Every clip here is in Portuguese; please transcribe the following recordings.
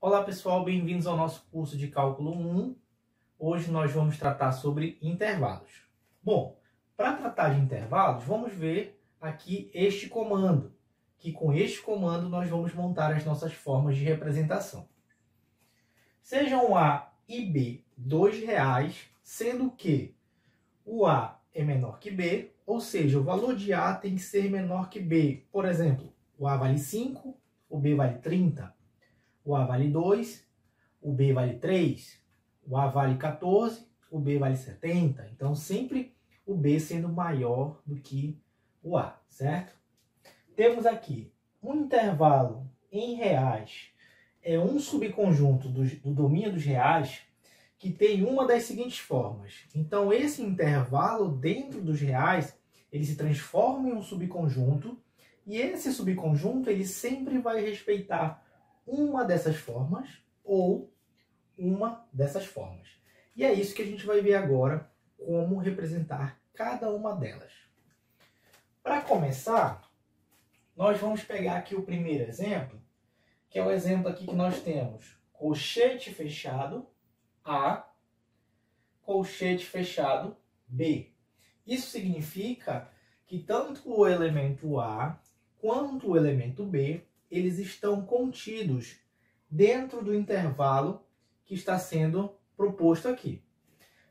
Olá pessoal, bem-vindos ao nosso curso de Cálculo 1. Hoje nós vamos tratar sobre intervalos. Bom, para tratar de intervalos, vamos ver aqui este comando, que com este comando nós vamos montar as nossas formas de representação. Sejam A e B R$2, sendo que o A é menor que B, ou seja, o valor de A tem que ser menor que B. Por exemplo, o A vale 5, o B vale 30. O A vale 2, o B vale 3, o A vale 14, o B vale 70. Então, sempre o B sendo maior do que o A, certo? Temos aqui um intervalo em reais, é um subconjunto do domínio dos reais que tem uma das seguintes formas. Então, esse intervalo dentro dos reais, ele se transforma em um subconjunto e esse subconjunto ele sempre vai respeitar uma dessas formas ou uma dessas formas. E é isso que a gente vai ver agora, como representar cada uma delas. Para começar, nós vamos pegar aqui o primeiro exemplo, que é o exemplo aqui que nós temos colchete fechado A, colchete fechado B. Isso significa que tanto o elemento A quanto o elemento B eles estão contidos dentro do intervalo que está sendo proposto aqui.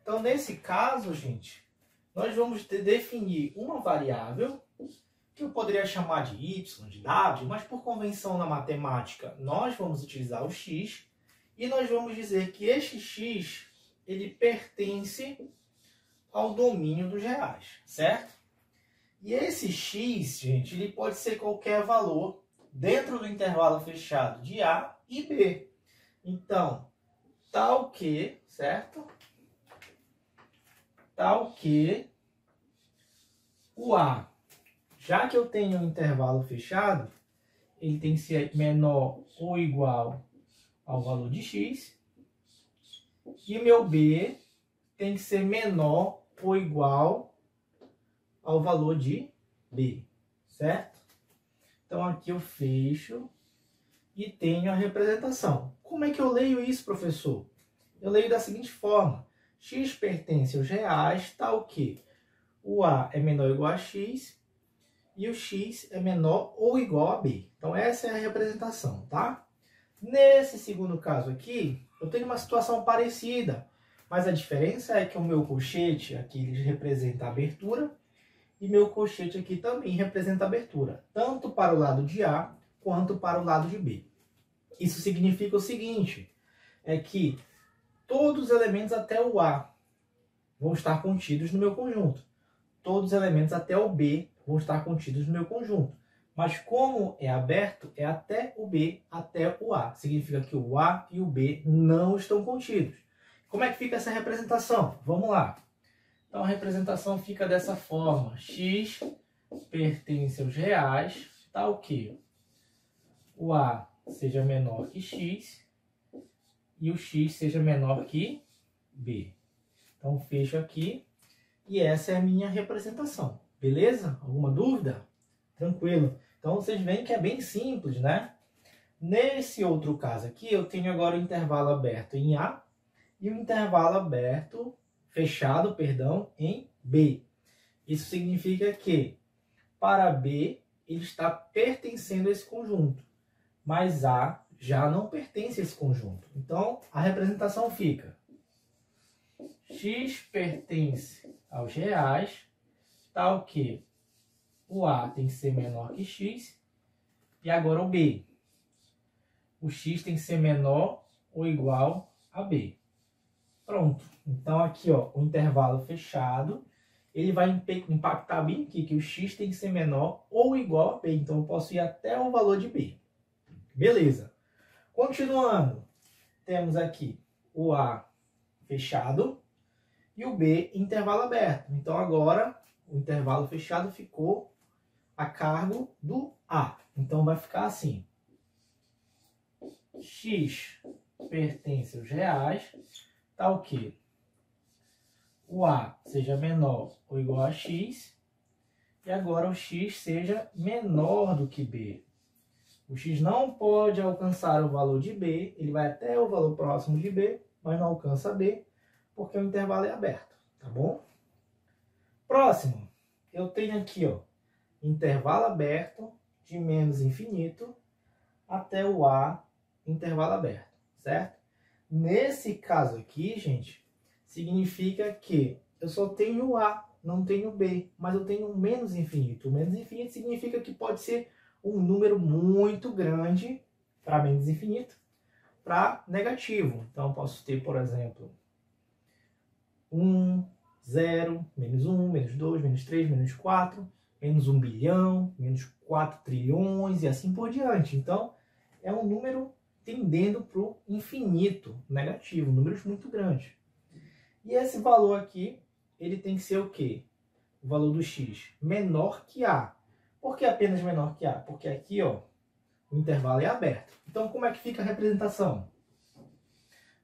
Então, nesse caso, gente, nós vamos definir uma variável que eu poderia chamar de y, de w, mas por convenção na matemática, nós vamos utilizar o x e nós vamos dizer que este x ele pertence ao domínio dos reais, certo? E esse x, gente, ele pode ser qualquer valor dentro do intervalo fechado de A e B. Então, tal que, certo? Tal que o A, já que eu tenho um intervalo fechado, ele tem que ser menor ou igual ao valor de x. E o meu B tem que ser menor ou igual ao valor de B, certo? Então, aqui eu fecho e tenho a representação. Como é que eu leio isso, professor? Eu leio da seguinte forma. X pertence aos reais, tal que o A é menor ou igual a X e o X é menor ou igual a B. Então, essa é a representação, tá? Nesse segundo caso aqui, eu tenho uma situação parecida, mas a diferença é que o meu colchete aqui ele representa a abertura e meu colchete aqui também representa a abertura, tanto para o lado de A quanto para o lado de B. Isso significa o seguinte, é que todos os elementos até o A vão estar contidos no meu conjunto. Todos os elementos até o B vão estar contidos no meu conjunto. Mas como é aberto, é até o B, até o A. Significa que o A e o B não estão contidos. Como é que fica essa representação? Vamos lá. Então, a representação fica dessa forma. X pertence aos reais, tal que o A seja menor que X e o X seja menor que B. Então, fecho aqui e essa é a minha representação. Beleza? Alguma dúvida? Tranquilo. Então, vocês veem que é bem simples, né? Nesse outro caso aqui, eu tenho agora o intervalo aberto em A e o intervalo aberto fechado, perdão, em B. Isso significa que para B ele está pertencendo a esse conjunto, mas A já não pertence a esse conjunto. Então, a representação fica X pertence aos reais, tal que o A tem que ser menor que X e agora o B. O X tem que ser menor ou igual a B. Pronto. Então, aqui, ó, o intervalo fechado, ele vai impactar bem aqui, que o x tem que ser menor ou igual a b. Então, eu posso ir até o valor de b. Beleza. Continuando, temos aqui o A fechado e o B intervalo aberto. Então, agora, o intervalo fechado ficou a cargo do A. Então, vai ficar assim. X pertence aos reais, tal que o A seja menor ou igual a X, e agora o X seja menor do que B. O x não pode alcançar o valor de b, ele vai até o valor próximo de b, mas não alcança b, porque o intervalo é aberto, tá bom? Próximo, eu tenho aqui, ó, intervalo aberto de menos infinito até o a, intervalo aberto, certo? Nesse caso aqui, gente, significa que eu só tenho o a, não tenho o b, mas eu tenho um menos infinito. O menos infinito significa que pode ser um número muito grande para menos infinito, para negativo. Então, eu posso ter, por exemplo, 1, 0, menos 1, menos 2, menos 3, menos 4, menos 1 bilhão, menos 4 trilhões e assim por diante. Então, é um número tendendo para o infinito, negativo, números muito grandes. E esse valor aqui, ele tem que ser o quê? O valor do x menor que a. Por que apenas menor que a? Porque aqui, ó, o intervalo é aberto. Então, como é que fica a representação?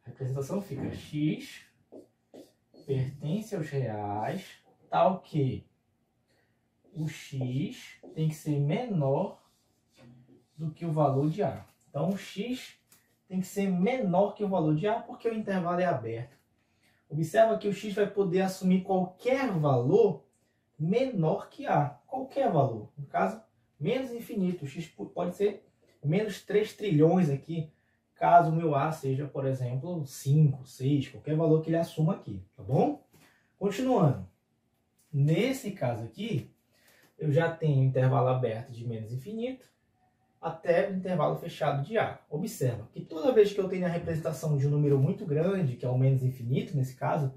A representação fica x pertence aos reais, tal que o x tem que ser menor do que o valor de a. Então, o x tem que ser menor que o valor de a, porque o intervalo é aberto. Observa que o x vai poder assumir qualquer valor menor que a. Qualquer valor. No caso, menos infinito. O x pode ser menos 3 trilhões aqui, caso o meu a seja, por exemplo, 5, 6, qualquer valor que ele assuma aqui, tá bom? Continuando. Nesse caso aqui, eu já tenho intervalo aberto de menos infinito até o intervalo fechado de a. Observa que toda vez que eu tenho a representação de um número muito grande, que é o menos infinito nesse caso,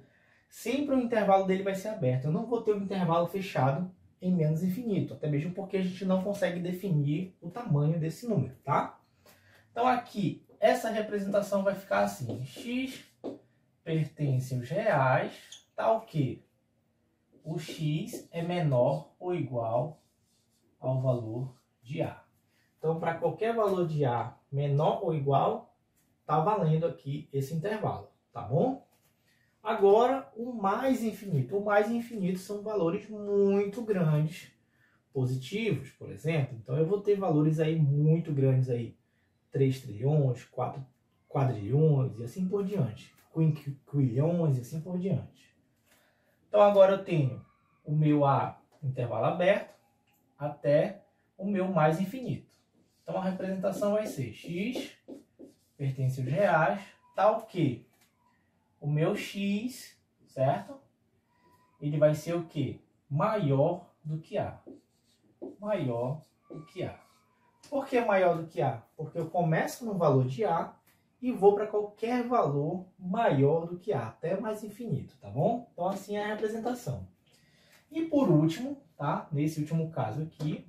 sempre o intervalo dele vai ser aberto. Eu não vou ter um intervalo fechado em menos infinito, até mesmo porque a gente não consegue definir o tamanho desse número, tá? Então aqui, essa representação vai ficar assim: x pertence aos reais, tal que o x é menor ou igual ao valor de a. Então, para qualquer valor de a menor ou igual, está valendo aqui esse intervalo, tá bom? Agora, o mais infinito. O mais infinito são valores muito grandes, positivos, por exemplo. Então, eu vou ter valores aí muito grandes aí, 3 trilhões, 4 quadrilhões e assim por diante. Quinquilhões e assim por diante. Então, agora eu tenho o meu a, intervalo aberto, até o meu mais infinito. Então, a representação vai ser x pertence aos reais, tal que o meu x, certo? Ele vai ser o quê? Maior do que a. Maior do que a. Por que maior do que a? Porque eu começo no valor de a e vou para qualquer valor maior do que a, até mais infinito, tá bom? Então, assim é a representação. E por último, tá? Nesse último caso aqui,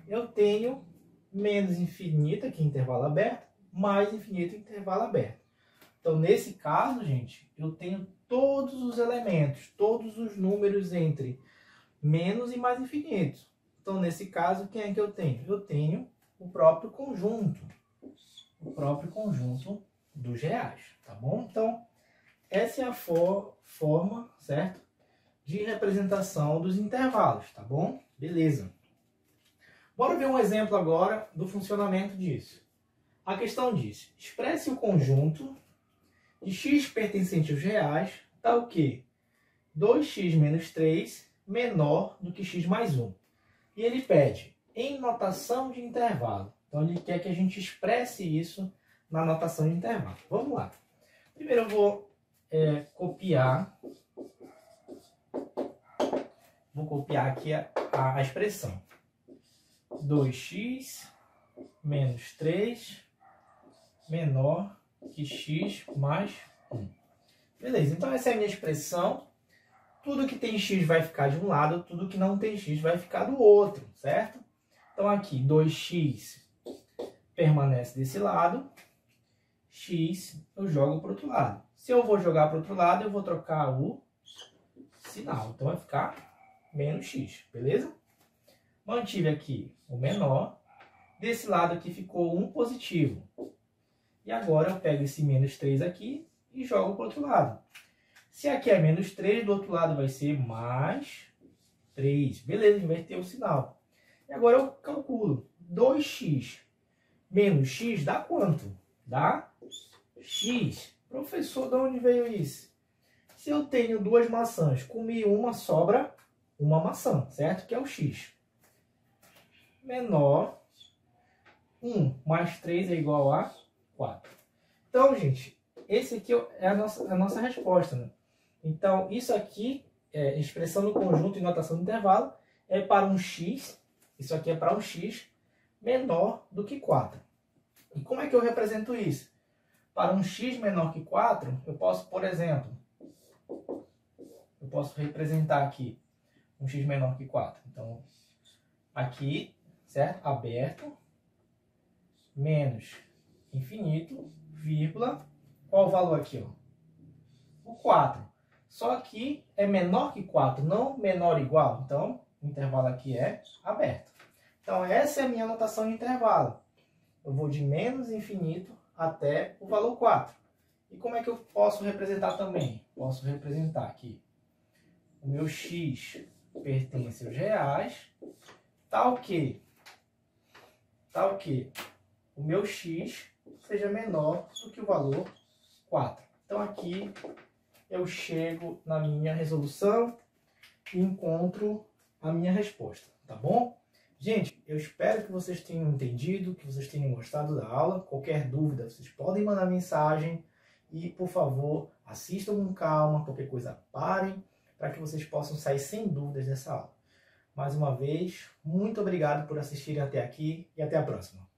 eu tenho menos infinito aqui, intervalo aberto, mais infinito, intervalo aberto. Então, nesse caso, gente, eu tenho todos os elementos, todos os números entre menos e mais infinitos. Então, nesse caso, quem é que eu tenho? Eu tenho o próprio conjunto dos reais, tá bom? Então, essa é a forma, certo? De representação dos intervalos, tá bom? Beleza. Bora ver um exemplo agora do funcionamento disso. A questão diz: expresse o conjunto de x pertencente aos reais, tal que 2x menos 3 menor do que x mais 1. E ele pede em notação de intervalo. Então, ele quer que a gente expresse isso na notação de intervalo. Vamos lá. Primeiro eu vou copiar aqui a expressão. 2x menos 3 menor que x mais 1. Beleza, então essa é a minha expressão. Tudo que tem x vai ficar de um lado, tudo que não tem x vai ficar do outro, certo? Então aqui, 2x permanece desse lado, x eu jogo para o outro lado. Se eu vou jogar para o outro lado, eu vou trocar o sinal. Então vai ficar menos x, beleza? Mantive aqui o menor. Desse lado aqui ficou um positivo. E agora eu pego esse menos 3 aqui e jogo para o outro lado. Se aqui é menos 3, do outro lado vai ser mais 3. Beleza, inverteu o sinal. E agora eu calculo 2x menos x dá quanto? Dá x. Professor, de onde veio isso? Se eu tenho 2 maçãs, comi uma, sobra uma maçã, certo? Que é o x. Menor 1 mais 3 é igual a 4. Então, gente, esse aqui é a nossa resposta, né? Então, isso aqui, expressão do conjunto e notação do intervalo, é para um x, isso aqui é para um x menor do que 4. E como é que eu represento isso? Para um x menor que 4, eu posso, por exemplo, eu posso representar aqui um x menor que 4. Então, aqui, certo? Aberto, menos infinito, vírgula, qual o valor aqui? Ó? O 4. Só que é menor que 4, não menor ou igual. Então, o intervalo aqui é aberto. Então, essa é a minha notação de intervalo. Eu vou de menos infinito até o valor 4. E como é que eu posso representar também? Posso representar aqui o meu x pertence aos reais, tal que o meu x seja menor do que o valor 4. Então aqui eu chego na minha resolução e encontro a minha resposta, tá bom? Gente, eu espero que vocês tenham entendido, que vocês tenham gostado da aula. Qualquer dúvida, vocês podem mandar mensagem e, por favor, assistam com calma, qualquer coisa parem, para que vocês possam sair sem dúvidas dessa aula. Mais uma vez, muito obrigado por assistirem até aqui e até a próxima.